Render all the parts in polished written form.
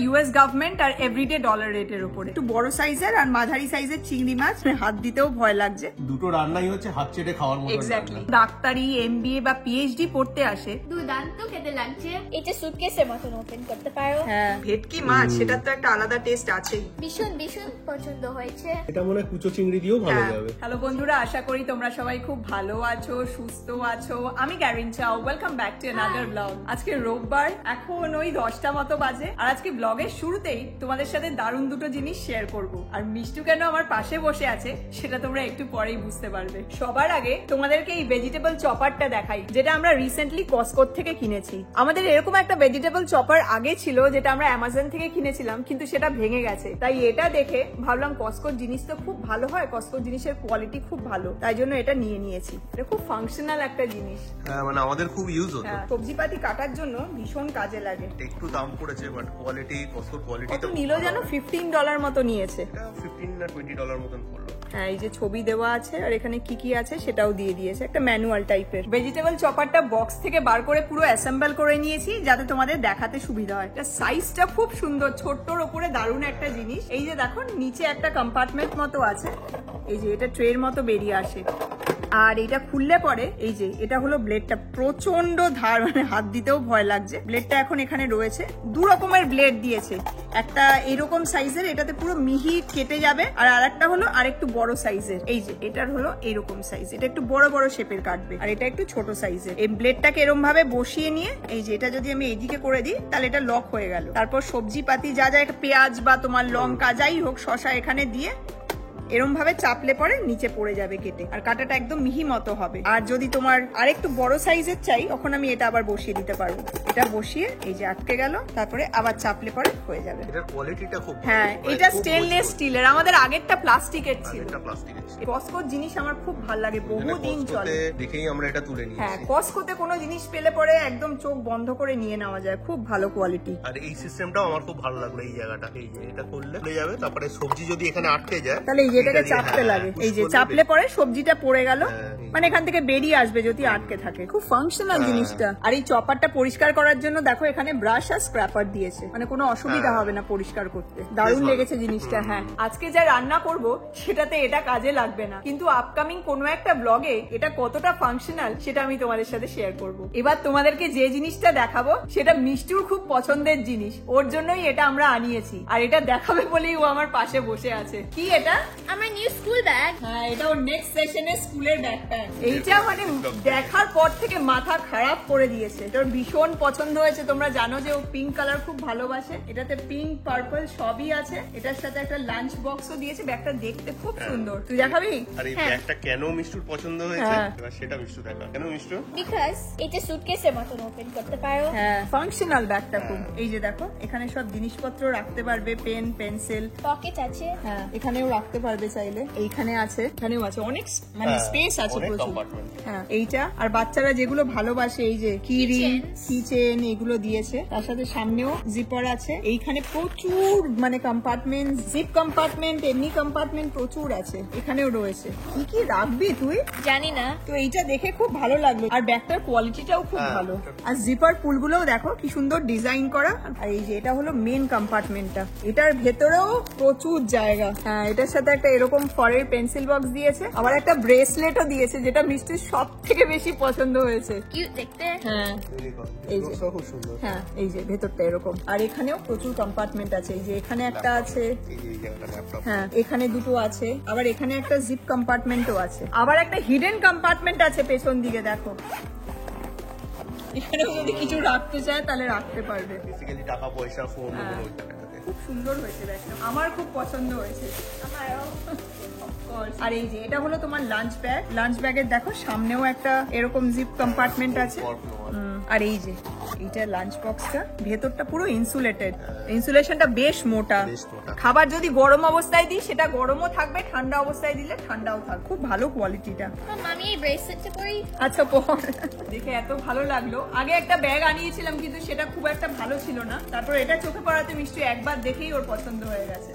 US government আর everyday dollar রেটের উপরে। একটু বড় সাইজের আর মাঝারি সাইজের চিংড়ি মাছ, হাত দিতেও ভয় লাগছে। দুটো রান্নাই হচ্ছে হাত চেটে খাওয়ার মতো। এক্স্যাক্টলি। ডাক্তারি, এমবিএ বা পিএইচডি পড়তে আসে। দুর্দান্ত খেতে লাগছে। এটা সুটকেসের মতন ওপেন করতে পারো। হ্যাঁ, ভেটকি মাছ সেটার তো একটা আলাদা টেস্ট আছেই। ভীষণ ভীষণ পছন্দ হয়েছে। এটা মনে হয় কুচো চিংড়ি দিয়েও ভালো যাবে। হ্যালো বন্ধুরা, আশা করি তোমরা সবাই খুব ভালো আছো, সুস্থ আছো। আমি গ্যারিন চাও, welcome back to another blog. আজকে রোববার, এখন ওই 10টা মতো বাজে। আর আজকে ব্লগের শুরুতেই তোমাদের সাথে দারুণ দুটো জিনিস শেয়ার করব। আর মিষ্টু কেন আমার পাশে বসে আছে সেটা তোমরা একটু পরেই বুঝতে পারবে। সবার আগে তোমাদেরকে এই ভেজিটেবল চপারটা দেখাই, যেটা আমরা রিসেন্টলি কসকো থেকে কিনেছি। আমাদের এরকম একটা ভেজিটেবল চপার আগে ছিল, যেটা আমরা অ্যামাজন থেকে কিনেছিলাম, কিন্তু সেটা ভেঙে গেছে। তাই এটা দেখে ভাবলাম কসকোর জিনিস তো খুব ভালো হয়, কসকোর জিনিসের কোয়ালিটি খুব ভালো, তাই জন্য এটা নিয়ে নিয়েছি। এটা খুব ফাংশনাল একটা জিনিস। হ্যাঁ, মানে আমাদের খুব ইউজ হতো। সবজিপাতি কাটার জন্য ভীষণ কাজে লাগে। একটু দাম পড়েছে, বাট কোয়ালিটি, কসকোর কোয়ালিটি কত নিল যেন? $15 মতো নিয়েছে। এটা 15 না $20 মতন পড়লো। হ্যাঁ, এই যে ছবি দেওয়া আছে আর এখানে কি কি আছে সেটাও দিয়ে দিয়েছে, একটা ম্যানুয়াল টাইপের। ভেজিটেবল চপারটা বক্স থেকে বার করে পুরো অ্যাসেম্বল করে নিয়েছি, যাতে তোমাদের দেখাতে সুবিধা হয়। এটা সাইজটা খুব সুন্দর, ছোট্টর ওপরে দারুণ একটা জিনিস। এই যে দেখো, নিচে একটা কম্পার্টমেন্ট মতো আছে, এই যে এটা ট্রের মতো বেরিয়ে আসে। আর এটা খুললে পরে এই যে এটা হলো ব্লেডটা, প্রচন্ড ধার, মানে হাত দিতেও ভয় লাগছে। ব্লেডটা এখন এখানে রয়েছে, দু রকমের ব্লেড দিয়েছে। একটা এরকম সাইজের, এটাতে পুরো মিহি কেটে যাবে, আর আরেকটা হলো আরেকটু বড় সাইজের। এই যে এটার হলো এরকম সাইজ, এটা একটু বড় বড় শেপের কাটবে, আর এটা একটু ছোট সাইজের। এই ব্লেডটাকে এরকম ভাবে বসিয়ে নিয়ে, এই যে এটা যদি আমি এইদিকে করে দিই তাহলে এটা লক হয়ে গেল। তারপর সবজি পাতি যা যা, পেঁয়াজ বা তোমার লঙ্কা যাই হোক, শসা এখানে দিয়ে এরম ভাবে চাপলে পরে নিচে পড়ে যাবে কেটে, আর কাটাটা একদম মিহি মতো হবে। আর যদি তোমার আরেকটু বড় সাইজের চাই, তখন আমি এটা আবার বসিয়ে দিতে পারবো। এটা বসিয়ে এই যে আটকে গেল, তারপরে আবার চাপলে পরে হয়ে যাবে। এটার কোয়ালিটিটা খুব ভালো। হ্যাঁ, এটা স্টেনলেস স্টিলের, আমাদের আগেরটা প্লাস্টিকের ছিল। এটা প্লাস্টিকের ছিল। কসকোর জিনিস আমার খুব ভালো লাগে, বহুদিন চলে। দেখেই আমরা এটা তুলে নিয়েছি। হ্যাঁ, কসকোতে কোনো জিনিস পেলে পরে একদম চোখ বন্ধ করে নিয়ে নেওয়া যায়, খুব ভালো কোয়ালিটি। আর এই সিস্টেমটাও আমার খুব ভালো লাগলো, এই জায়গাটা। এই যে এটা করলে খুলে যাবে, তারপরে সবজি যদি এখানে আটকে যায় তাহলে এই যে এটাকে চাপতে লাগে, এই যে চাপলে পরে সবজিটা পড়ে গেল, মানে এখান থেকে বেরিয়ে আসবে যদি আটকে থাকে। খুব ফাংশনাল জিনিসটা। আর এই চপারটা পরিষ্কার করার জন্য দেখো এখানে ব্রাশ আর স্ক্র্যাপার দিয়েছে, মানে কোনো অসুবিধা হবে না পরিষ্কার করতে। দারুণ লেগেছে জিনিসটা। হ্যাঁ, আজকে যা রান্না করব সেটাতে এটা কাজে লাগবে না, কিন্তু আপকামিং কোনো একটা ব্লগে এটা কতটা ফাংশনাল সেটা আমি তোমাদের সাথে শেয়ার করব। এবার তোমাদেরকে যে জিনিসটা দেখাবো সেটা মিষ্টুর খুব পছন্দের জিনিস, ওর জন্যই এটা আমরা আনিয়েছি। আর এটা দেখাবে বলেই ও আমার পাশে বসে আছে। কি এটা? আমার নিউ স্কুল ব্যাগ। হ্যাঁ, এটা ওর নেক্সট সেশনের স্কুলের ব্যাকপ্যাক। এইটা মানে দেখার পর থেকে মাথা খারাপ করে দিয়েছে, তোর ভীষণ পছন্দ হয়েছে। তোমরা জানো যে ও পিঙ্ক কালার খুব ভালোবাসে, এটাতে পিঙ্ক পার্পল সবই আছে। এটার সাথে একটা লাঞ্চ বক্সও দিয়েছে। ব্যাগটা দেখতে খুব সুন্দর, তুই দেখাবি? আর এই ব্যাগটা কেন মিষ্টুর পছন্দ হয়েছে এবার সেটা মিষ্টু দেখা। কেন মিষ্টু? বিকজ এটা সুটকেসের মতন ওপেন করতে পারো। হ্যাঁ, ফাংশনাল ব্যাগটা খুব। এই যে দেখো, এখানে সব জিনিসপত্র রাখতে পারবে, পেন, পেন্সিল, পকেট আছে। হ্যাঁ, এখানেও রাখতে পারবে চাইলে। এইখানে আছে, এখানেও আছে, অনেক মানে স্পেস আছে প্রচুর। হ্যাঁ, এইটা। আর বাচ্চারা যেগুলো ভালোবাসে, এই যে কিচেন এগুলো দিয়েছে। তার সাথে সামনেও জিপার আছে। এইখানে প্রচুর মানে কম্পার্টমেন্ট, জিপ কম্পার্টমেন্ট, এমনি কম্পার্টমেন্ট প্রচুর আছে। এখানেও রয়েছে। কি কি রাখবি তুই জানি না, তো এইটা দেখে খুব ভালো লাগলো। আর ব্যাগটার কোয়ালিটিটাও খুব ভালো। আর জিপার পুলগুলোও দেখো কি সুন্দর ডিজাইন করা। আর এই যে এটা হলো মেন কম্পার্টমেন্টটা, এটার ভেতরেও প্রচুর জায়গা। হ্যাঁ, এটার সাথে একটা এরকম ফরের পেন্সিল বক্স দিয়েছে, আবার একটা ব্রেসলেটও দিয়েছে, যেটা মিষ্টির সব থেকে বেশি পছন্দ হয়েছে। কিউট দেখতে। হ্যাঁ, এই যে খুব সুন্দর। হ্যাঁ, এই যে ভেতরটা এরকম। আর এখানেও প্রচুর কম্পার্টমেন্ট আছে। এই যে এখানে একটা আছে, হ্যাঁ এখানে দুটো আছে, আবার এখানে একটা জিপ কম্পার্টমেন্টও আছে, আবার একটা হিডেন কম্পার্টমেন্ট আছে পেছন দিকে। দেখো, এখানেও যদি কিছু রাখতে চায় তাহলে রাখতে পারবে। বেসিক্যালি টাকা পয়সা, ফোন, ওই টাকাটাতে। খুব সুন্দর হয়েছে ব্যাগটা, আমার খুব পছন্দ হয়েছে। আমারও। আর এই যে এটা হলো তোমার লাঞ্চ ব্যাগ। লাঞ্চ ব্যাগের দেখো সামনেও একটা এরকম জিপ কম্পার্টমেন্ট আছে। আর এই যে এইটা লাঞ্চ বক্সটা, ভেতরটা পুরো ইনসুলেটেড, ইনসুলেশনটা বেশ মোটা। খাবার যদি গরম অবস্থায় দিই সেটা গরমও থাকবে, ঠান্ডা অবস্থায় দিলে ঠান্ডাও থাকবে। খুব ভালো কোয়ালিটিটা। আমি এই ব্রেসলেটটা পরি। আচ্ছা, পর। দেখে এত ভালো লাগলো। আগে একটা ব্যাগ আনিয়েছিলাম, কিন্তু সেটা খুব একটা ভালো ছিল না। তারপর এটা চোখে পড়াতে মিষ্টি একবার দেখেই ওর পছন্দ হয়ে গেছে।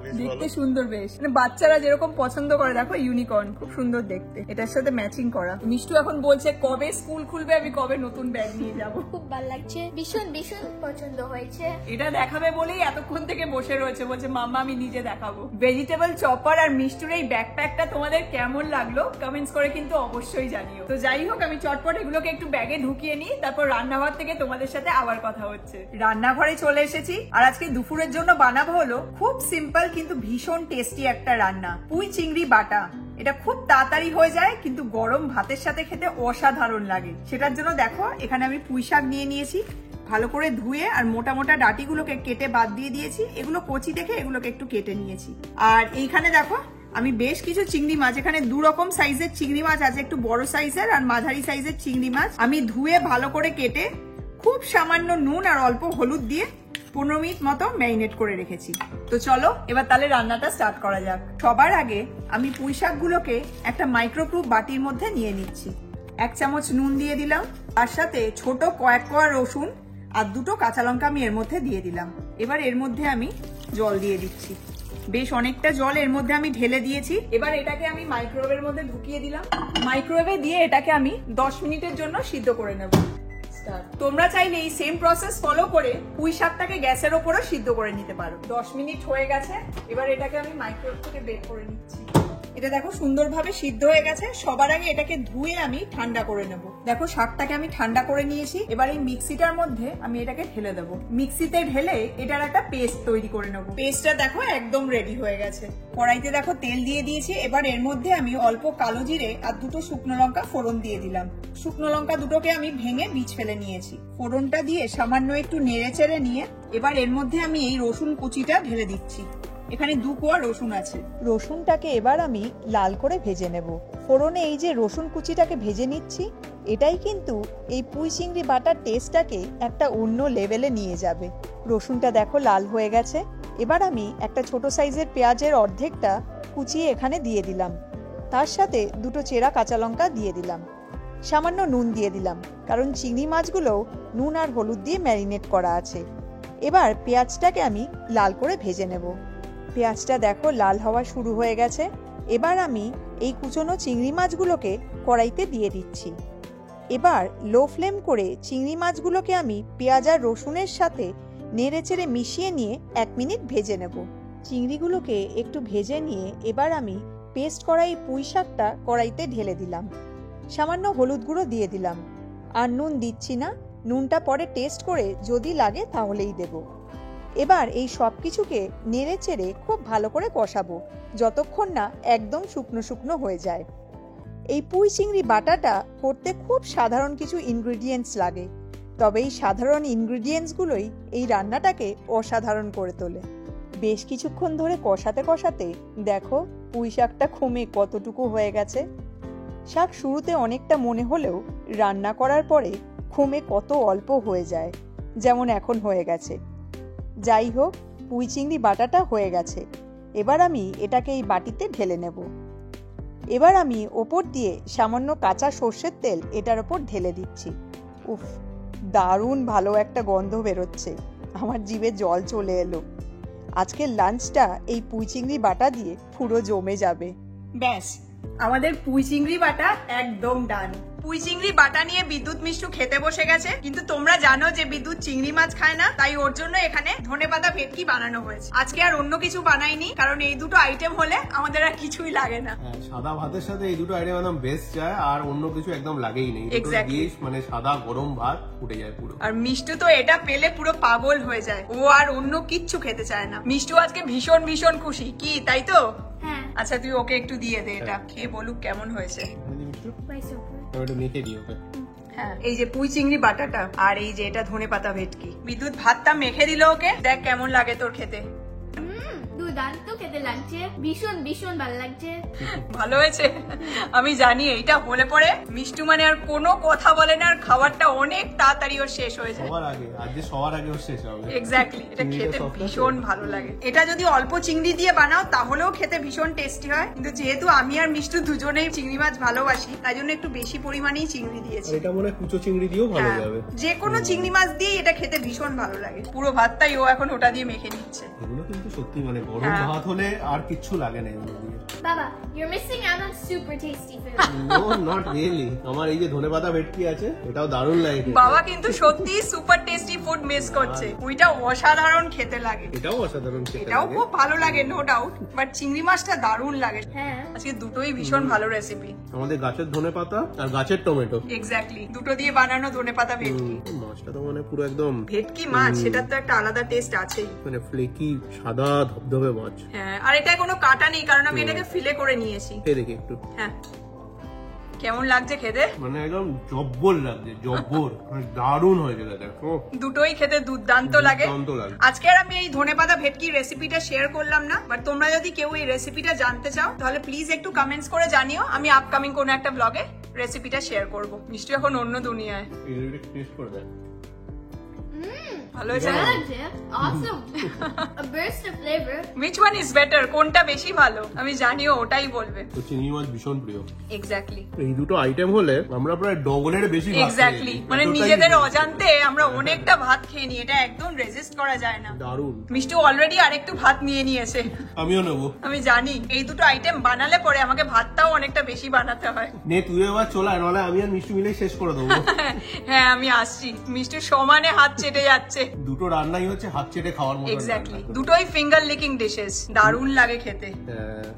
বেশ দেখতে ভালো। সুন্দর বেশ, মানে বাচ্চারা যেরকম পছন্দ করে, দেখো ইউনিকর্ন খুব সুন্দর দেখতে, এটার সাথে ম্যাচিং করা। মিষ্টু এখন বলছে কবে স্কুল খুলবে, আমি কবে নতুন ব্যাগ নিয়ে যাব। খুব ভালো লাগছে, ভীষণ ভীষণ পছন্দ হয়েছে। এটা দেখাবে বলেই এতক্ষণ থেকে বসে রয়েছে, বলছে মাম্মা আমি নিজে দেখাবো। ভেজিটেবল চপার আর মিষ্টুর এই ব্যাকপ্যাকটা তোমাদের কেমন লাগলো কমেন্টস করে কিন্তু অবশ্যই জানিও। তো যাই হোক, আমি চটপট এগুলোকে একটু ব্যাগে ঢুকিয়ে নিই, তারপর রান্নাঘর থেকে তোমাদের সাথে আবার কথা হচ্ছে। রান্নাঘরে চলে এসেছি, আর আজকে দুপুরের জন্য বানাবো হলো খুব সিম্পল কিন্তু ভীষণ টেস্টি একটা রান্না, পুঁই চিংড়ি বাটা। এটা খুব তাড়াতাড়ি হয়ে যায় কিন্তু গরম ভাতের সাথে খেতে অসাধারণ লাগে। সেটার জন্য দেখো এখানে আমি পুঁই শাক নিয়ে নিয়েছি, ভালো করে ধুয়ে আর মোটা মোটা ডাঁটিগুলোকে কেটে বাদ দিয়ে দিয়েছি। এগুলো কচি দেখে এগুলোকে একটু কেটে নিয়েছি। আর এইখানে দেখো আমি বেশ কিছু চিংড়ি মাছ, এখানে দু রকম সাইজের চিংড়ি মাছ আছে, একটু বড় সাইজের আর মাঝারি সাইজের চিংড়ি মাছ আমি ধুয়ে ভালো করে কেটে খুব সামান্য নুন আর অল্প হলুদ দিয়ে 15 মিনিট মতো ম্যারিনেট করে রেখেছি। তো চলো এবার তাহলে রান্নাটা স্টার্ট করা যাক। সবার আগে আমি পুঁই শাকগুলোকে একটা মাইক্রোপ্রুফ বাটির মধ্যে নিয়ে নিচ্ছি। 1 চামচ নুন দিয়ে দিলাম, তার সাথে ছোট কয়েক কোয়া রসুন আর 2টো কাঁচা লঙ্কা আমি এর মধ্যে দিয়ে দিলাম। এবার এর মধ্যে আমি জল দিয়ে দিচ্ছি, বেশ অনেকটা জল এর মধ্যে আমি ঢেলে দিয়েছি। এবার এটাকে আমি মাইক্রোওয়েভের মধ্যে ঢুকিয়ে দিলাম। মাইক্রোওয়েভে দিয়ে এটাকে আমি 10 মিনিটের জন্য সিদ্ধ করে নেব। তোমরা চাইলে এই সেম প্রসেস ফলো করে পুঁই শাকটাকে গ্যাসের ওপরও সিদ্ধ করে নিতে পারো। 10 মিনিট হয়ে গেছে, এবার এটাকে আমি মাইক্রোওয়েভ থেকে বের করে নিচ্ছি। এটা দেখো সুন্দরভাবে সিদ্ধ হয়ে গেছে। সবার আগে এটাকে ধুয়ে আমি ঠান্ডা করে নেব। দেখো শাকটাকে আমি ঠান্ডা করে নিয়েছি। এবার এই মিক্সিটার মধ্যে আমি এটাকে ঢেলে দেবো। মিক্সিতে ঢেলে এটার একটা পেস্ট তৈরি করে নেব। পেস্টটা দেখো একদম রেডি হয়ে গেছে। কড়াইতে দেখো তেল দিয়ে দিয়েছি। এবার এর মধ্যে আমি অল্প কালো জিরে আর 2টো শুকনো লঙ্কা ফোড়ন দিয়ে দিলাম। শুকনো লঙ্কা দুটোকে আমি ভেঙে বীজ ফেলে নিয়েছি। ফোড়নটা দিয়ে সামান্য একটু নেড়ে চেড়ে নিয়ে এবার এর মধ্যে আমি এই রসুন কুচিটা ঢেলে দিচ্ছি। এখানে 2 কোয়া রসুন আছে। রসুনটাকে এবার আমি লাল করে ভেজে নেব। ফোড়নে এই যে রসুন কুচিটাকে ভেজে নিচ্ছি, এটাই কিন্তু এই পুঁই চিংড়ি বাটার টেস্টটাকে একটা অন্য লেভেলে নিয়ে যাবে। রসুনটা দেখো লাল হয়ে গেছে। এবার আমি একটা ছোট সাইজের পেঁয়াজের অর্ধেকটা কুচিয়ে এখানে দিয়ে দিলাম। তার সাথে 2টো চেরা কাঁচা লঙ্কা দিয়ে দিলাম। সামান্য নুন দিয়ে দিলাম, কারণ চিংড়ি মাছগুলোও নুন আর হলুদ দিয়ে ম্যারিনেট করা আছে। এবার পেঁয়াজটাকে আমি লাল করে ভেজে নেব। পেঁয়াজটা দেখো লাল হওয়া শুরু হয়ে গেছে। এবার আমি এই কুচনো চিংড়ি মাছগুলোকে কড়াইতে দিয়ে দিচ্ছি। এবার লো ফ্লেম করে চিংড়ি মাছগুলোকে আমি পেঁয়াজ আর রসুনের সাথে নেড়েচেড়ে মিশিয়ে নিয়ে 1 মিনিট ভেজে নেব। চিংড়িগুলোকে একটু ভেজে নিয়ে এবার আমি পেস্ট করা এই পুঁই শাকটা কড়াইতে ঢেলে দিলাম। সামান্য হলুদ গুঁড়ো দিয়ে দিলাম, আর নুন দিচ্ছি না। নুনটা পরে টেস্ট করে যদি লাগে তাহলেই দেব। এবার এই সব কিছুকে নেড়ে চেড়ে খুব ভালো করে কষাবো, যতক্ষণ না একদম শুকনো শুকনো হয়ে যায়। এই পুঁই চিংড়ি বাটাটা করতে খুব সাধারণ কিছু ইনগ্রিডিয়েন্টস লাগে, তবে এই সাধারণ ইনগ্রিডিয়েন্টসগুলোই এই রান্নাটাকে অসাধারণ করে তোলে। বেশ কিছুক্ষণ ধরে কষাতে কষাতে দেখো পুঁই শাকটা কমে কতটুকু হয়ে গেছে। শাক শুরুতে অনেকটা মনে হলেও রান্না করার পরে কমে কত অল্প হয়ে যায়, যেমন এখন হয়ে গেছে। যাই হোক, পুঁই চিংড়ি বাটাটা হয়ে গেছে। এবার আমি এটাকে এই বাটিতে ঢেলে নেব। এবার আমি ওপর দিয়ে সামান্য কাঁচা সর্ষের তেল এটার ওপর ঢেলে দিচ্ছি। উফ, দারুণ ভালো একটা গন্ধ বেরোচ্ছে, আমার জিভে জল চলে এলো। আজকের লাঞ্চটা এই পুঁই চিংড়ি বাটা দিয়ে পুরো জমে যাবে। ব্যাস, আমাদের পুঁই চিংড়ি বাটা একদম ডান। পুঁই চিংড়ি বাটা নিয়ে বিদ্যুৎ মিষ্টু খেতে বসে গেছে, কিন্তু তোমরা জানো যে বিদ্যুৎ চিংড়ি মাছ খায় না, তাই ওর জন্য এখানে ধনেপাতা ভেটকি বানানো হয়েছে। আজকে আর অন্য কিছু বানাইনি, কারণ এই দুটো আইটেম হলে আমাদের আর কিছুই লাগে না। সাদা ভাতের সাথে এই দুটো আইটেম একদম বেস্ট যায়, আর অন্য কিছু একদম লাগেই নেই। Exactly. মানে সাদা গরম ভাত উঠে যায় পুরো। আর মিষ্টু তো এটা পেলে পুরো পাগল হয়ে যায়, ও আর অন্য কিচ্ছু খেতে চায় না। মিষ্টু আজকে ভীষণ ভীষণ খুশি, কি তাই তো? হ্যাঁ, আচ্ছা তুই ওকে একটু দিয়ে দে, এটা খেয়ে বলুক কেমন হয়েছে। হ্যাঁ, এই যে পুঁই চিংড়ি বাটাটা আর এই যে এটা ধনেপাতা ভেটকি। বিদ্যুৎ ভাতটা মেখে দিল ওকে, দেখ কেমন লাগে তোর খেতে। দুর্দান্ত খেতে লাগছে, ভীষণ ভীষণ ভালো লাগছে। ভালো হয়েছে, আমি জানি এইটা হলে পরে মিষ্টু মানে আর কোনো কথা বলে না, আর খাবারটা অনেক তাড়াতাড়ি ওর শেষ হয়ে যায়। সবার আগে ওর শেষ হবে। এক্স্যাক্টলি, এটা খেতে ভীষণ ভালো লাগে। এটা যদি অল্প চিংড়ি দিয়ে বানাও তাহলেও খেতে ভীষণ টেস্টি হয়, কিন্তু যেহেতু আমি আর মিষ্টু দুজনেই চিংড়ি মাছ ভালোবাসি, তাই জন্য একটু বেশি পরিমাণেই চিংড়ি দিয়েছি। এটা মনে হয় কুচো চিংড়ি দিয়েও ভালো যাবে। যে কোনো চিংড়ি মাছ দিয়ে এটা খেতে ভীষণ ভালো লাগে। পুরো ভাতটাই ও এখন ওটা দিয়ে মেখে নিচ্ছে। এগুলো কিন্তু সত্যি মানে গরম ভাত হলে গেলে আর কিচ্ছু লাগে না এগুলো দিয়ে। Baba, you're missing out on super tasty food. No not really, আমার এই যে ধনেপাতা ভেটকি আছে এটাও দারুণ লাগে খেতে। বাবা কিন্তু সত্যি সুপার টেস্টি ফুড মিস করছে, ওইটা অসাধারণ খেতে লাগে। এটাও অসাধারণ খেতে এটাও লাগে। খুব ভালো লাগে নো ডাউট, বাট চিংড়ি মাছটা দারুণ লাগে। হ্যাঁ। আজকে দুটোই ভীষণ ভালো রেসিপি। আমাদের গাছের ধনেপাতা আর গাছের টমেটো, এক্স্যাক্টলি, দুটো দিয়ে বানানো ধনেপাতা ভেটকি। মাছটা তো মানে পুরো একদম ভেটকি মাছ, সেটার তো একটা আলাদা টেস্ট আছেই। মানে ফ্লেকি সাদা ধবধবে মাছ। হ্যাঁ, আর এটায় কোনো কাটা নেই কারণ আমি এটাকে ফিলে করে নিয়েছি। খেয়ে দেখি একটু। হ্যাঁ, কেমন লাগছে খেতে? মানে একদম জব্বর লাগছে, জব্বর, মানে দারুণ হয়েছে খেতে। দুটোই খেতে দুর্দান্ত লাগে। দুর্দান্ত লাগে। আজকে আর আমি এই ধনেপাতা ভেটকি রেসিপিটা শেয়ার করলাম না, বাট তোমরা যদি কেউ এই রেসিপিটা জানতে চাও তাহলে প্লিজ একটু কমেন্টস করে জানিও, আমি আপকামিং কোনো একটা ব্লগে রেসিপিটা শেয়ার করব। মিষ্টি এখন অন্য দুনিয়ায়। এটা টেস্ট করে দেখ। ভালো হয়েছে? Awesome. A burst of flavor. Which one is better? কোনটা বেশি ভালো? আমি জানিও ওটাই বলবে। তো চিংড়ি মাছ ভীষণ প্রিয়। এক্স্যাক্টলি, এই দুটো আইটেম হলে আমরা প্রায় ডবলের বেশি ভাত এক্স্যাক্টলি, খেয়ে নিই। মানে এতটাই নিজেদের বেশি। অজান্তে আমরা অনেকটা ভাত খেয়ে নিই, এটা একদম রেজিস্ট করা যায় না। দারুণ। মিষ্টি অলরেডি আরেকটু ভাত নিয়ে নিয়েছে। আমিও নেবো। আমি জানি এই দুটো আইটেম বানালে পরে আমাকে ভাতটাও অনেকটা বেশি বানাতে হয়। নে তুই এবার চলে আয়, নাহলে আমি আর মিষ্টি মিলে শেষ করে দেবো। হ্যাঁ, আমি আসছি। মিষ্টির সমানে হাত চেটে যাচ্ছে। দুটো রান্নাই হচ্ছে হাত চেটে খাওয়ার মতো। এক্স্যাক্টলি, দুটোই ফিঙ্গার লিকিং ডিশেস, দারুণ লাগে খেতে।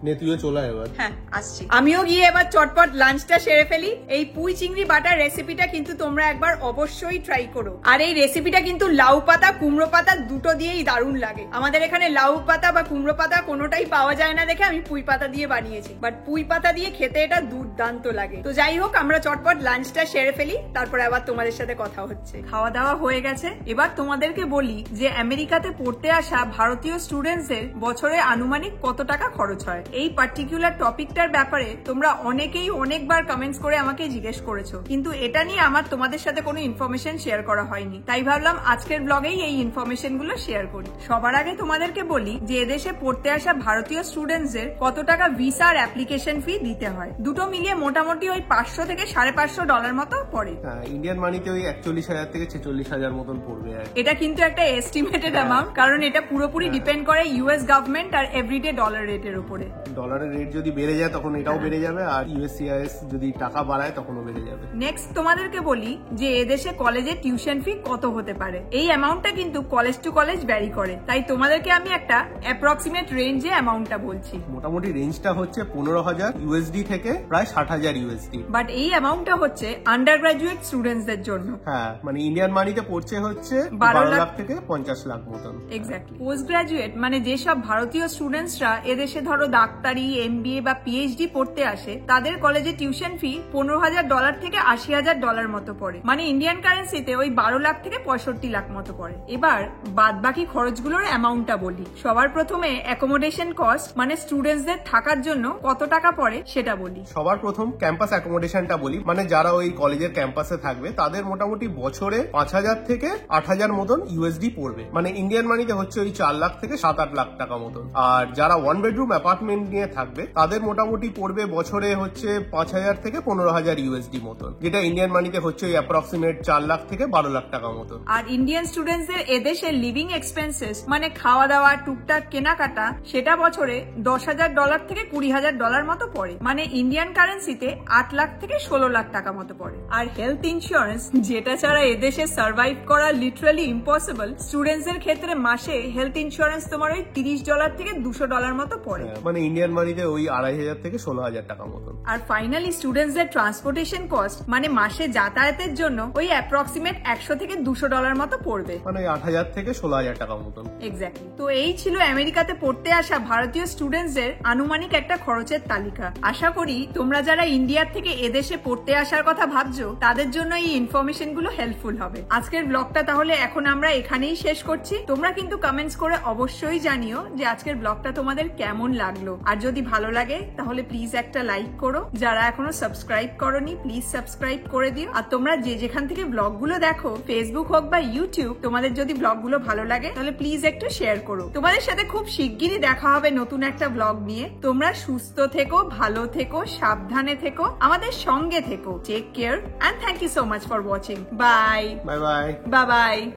নে তুইও চলে আয় এবার। হ্যাঁ, আসছি। আমিও গিয়ে এবার চটপট লাঞ্চটা সেরে ফেলি। এই পুঁই চিংড়ি বাটার রেসিপিটা কিন্তু তোমরা একবার অবশ্যই ট্রাই করো। আর এই রেসিপিটা কিন্তু লাউ পাতা কুমড়ো পাতা দুটো দিয়েই দারুণ লাগে। আমাদের এখানে লাউ পাতা বা কুমড়ো পাতা কোনোটাই পাওয়া যায় না দেখে আমি পুঁই পাতা দিয়ে বানিয়েছি, বাট পুঁই পাতা দিয়ে খেতে এটা দুর্দান্ত লাগে। তো যাই হোক, আমরা চটপট লাঞ্চটা সেরে ফেলি, তারপরে আবার তোমাদের সাথে কথা হচ্ছে। খাওয়া দাওয়া হয়ে গেছে, এবার তোমাদেরকে বলি যে আমেরিকাতে পড়তে আসা ভারতীয় স্টুডেন্টসদের বছরে আনুমানিক কত টাকা খরচ হয়। এই পার্টিকুলার টপিকটার ব্যাপারে তোমরা অনেকেই অনেকবার কমেন্টস করে আমাকে জিজ্ঞেস করেছো, কিন্তু এটা নিয়ে আমার তোমাদের সাথে কোনো ইনফরমেশন শেয়ার করা হয়নি, তাই ভাবলাম আজকের ব্লগেই এই ইনফরমেশন গুলো শেয়ার করি। সবার আগে তোমাদেরকে বলি যে এদেশে পড়তে আসা ভারতীয় স্টুডেন্টসদের কত টাকা ভিসা আর অ্যাপ্লিকেশন ফি দিতে হয়। দুটো মিলিয়ে মোটামুটি ওই 500 থেকে $550 মতো পড়ে। ইন্ডিয়ান মানিতে ওই 41,000 থেকে 46,000 মতন পড়বে। এটা কিন্তু একটা এস্টিমেটেড অ্যামাউন্ট, কারণ এটা পুরোপুরি ডিপেন্ড করে ইউএস গভর্নমেন্ট আর এভরিডে ডলার রেটের উপরে। ডলারের রেট যদি বেড়ে যায় তখন এটাও বেড়ে যাবে, আর ইউএসসিআইএস যদি টাকা বাড়ায় তখনও বেড়ে যাবে। নেক্সট তোমাদেরকে বলি যে এদেশে কলেজে টিউশন ফি কত হতে পারে। এই অ্যামাউন্টটা কিন্তু কলেজ টু কলেজ ভ্যারি করে, তাই তোমাদেরকে আমি একটা অ্যাপ্রক্সিমেট রেঞ্জে অ্যামাউন্টটা বলছি। মোটামুটি রেঞ্জটা হচ্ছে 15,000 ইউএসডি থেকে প্রায় 60,000 ইউএসডি। বাট এই অ্যামাউন্টটা হচ্ছে আন্ডার গ্রাজুয়েট স্টুডেন্টসদের জন্য। হ্যাঁ, মানে ইন্ডিয়ান মানিতে পড়ছে হচ্ছে 12 লাখ থেকে 50 লাখ মতন। এক্স্যাক্টলি। পোস্ট গ্রাজুয়েট মানে যেসব ভারতীয় স্টুডেন্টসরা এদেশে ধরো ডাক্তারি, এমবিএ বা পিএইচডি পড়তে আসে, তাদের কলেজে টিউশন ফি $15,000 থেকে $80,000 মতো পড়ে, মানে ইন্ডিয়ান কারেন্সিতে ওই 12 লাখ থেকে 65 লাখ মতো পড়ে। এবার বাদ বাকি খরচগুলোর অ্যামাউন্টটা বলি। সবার প্রথমে অ্যাকোমোডেশন কস্ট মানে স্টুডেন্টসদের থাকার জন্য কত টাকা পড়ে সেটা বলি। সবার প্রথম ক্যাম্পাস অ্যাকোমোডেশনটা বলি, মানে যারা ওই কলেজের ক্যাম্পাসে থাকবে তাদের মোটামুটি বছরে 5,000 থেকে 8,000 মতন ইউএসডি পড়বে, মানে ইন্ডিয়ান মানিতে হচ্ছে ওই 4 লাখ থেকে 7-8 লাখ টাকা মতন। আর যারা 1 বেডরুম অ্যাপার্টমেন্ট নিয়ে থাকবে তাদের মোটামুটি পড়বে বছরে হচ্ছে 5,000 থেকে 15,000 ইউএসডি মতন, যেটা ইন্ডিয়ান মানিতে হচ্ছে ওই অ্যাপ্রক্সিমেট 4 লাখ থেকে 12 লাখ টাকা মতন। আর ইন্ডিয়ান স্টুডেন্টসদের এদেশে লিভিং এক্সপেন্সেস মানে খাওয়া দাওয়া, টুকটাক কেনাকাটা, সেটা বছরে $10,000 থেকে $20,000 মতো পড়ে, মানে ইন্ডিয়ান কারেন্সিতে 8 লাখ থেকে 16 লাখ টাকা মতো পড়ে। আর হেলথ ইন্স্যুরেন্স, যেটা ছাড়া এদেশে সার্ভাইভ করা লিটারালি ইম্পসিবল, স্টুডেন্টসদের ক্ষেত্রে মাসে হেলথ ইন্স্যুরেন্স তোমার ওই $30 থেকে $200 মতো পড়ে, মানে ইন্ডিয়ান মানিতে ওই 2,500 থেকে 16,000 টাকা মতন। আর ফাইনালি স্টুডেন্টসদের ট্রান্সপোর্টেশন কস্ট মানে মাসে যাতায়াতের জন্য ওই অ্যাপ্রক্সিমেট $100 থেকে $200 মতো পড়বে, মানে 8,000 থেকে 16,000 টাকা মতন। এক্স্যাক্টলি। তো এই ছিল আমেরিকাতে পড়তে আসা ভারতীয় স্টুডেন্টসদের আনুমানিক একটা খরচের তালিকা। আশা করি তোমরা যারা ইন্ডিয়ার থেকে এদেশে পড়তে আসার কথা ভাবছো তাদের জন্য এই ইনফরমেশন গুলো হেল্পফুল হবে। আজকের ব্লগটা তাহলে এখন আমরা এখানেই শেষ করছি। তোমরা কিন্তু কমেন্টস করে অবশ্যই জানিও যে আজকের ব্লগটা তোমাদের কেমন লাগলো, আর যদি ভালো লাগে তাহলে প্লিজ একটা লাইক করো। যারা এখনো সাবস্ক্রাইব করোনি প্লিজ সাবস্ক্রাইব করে দিও। আর তোমরা যে যেখান থেকে ব্লগগুলো দেখো, ফেসবুক হোক বা ইউটিউব, তোমাদের যদি ব্লগগুলো ভালো লাগে তাহলে প্লিজ একটু শেয়ার করো। তোমাদের সাথে খুব শিগগিরই দেখা হবে নতুন একটা ব্লগ নিয়ে। তোমরা সুস্থ থেকো, ভালো থেকো, সাবধানে থেকো, আমাদের সঙ্গে থেকো। Take care and thank you so much for watching. Bye bye bye. Bye by.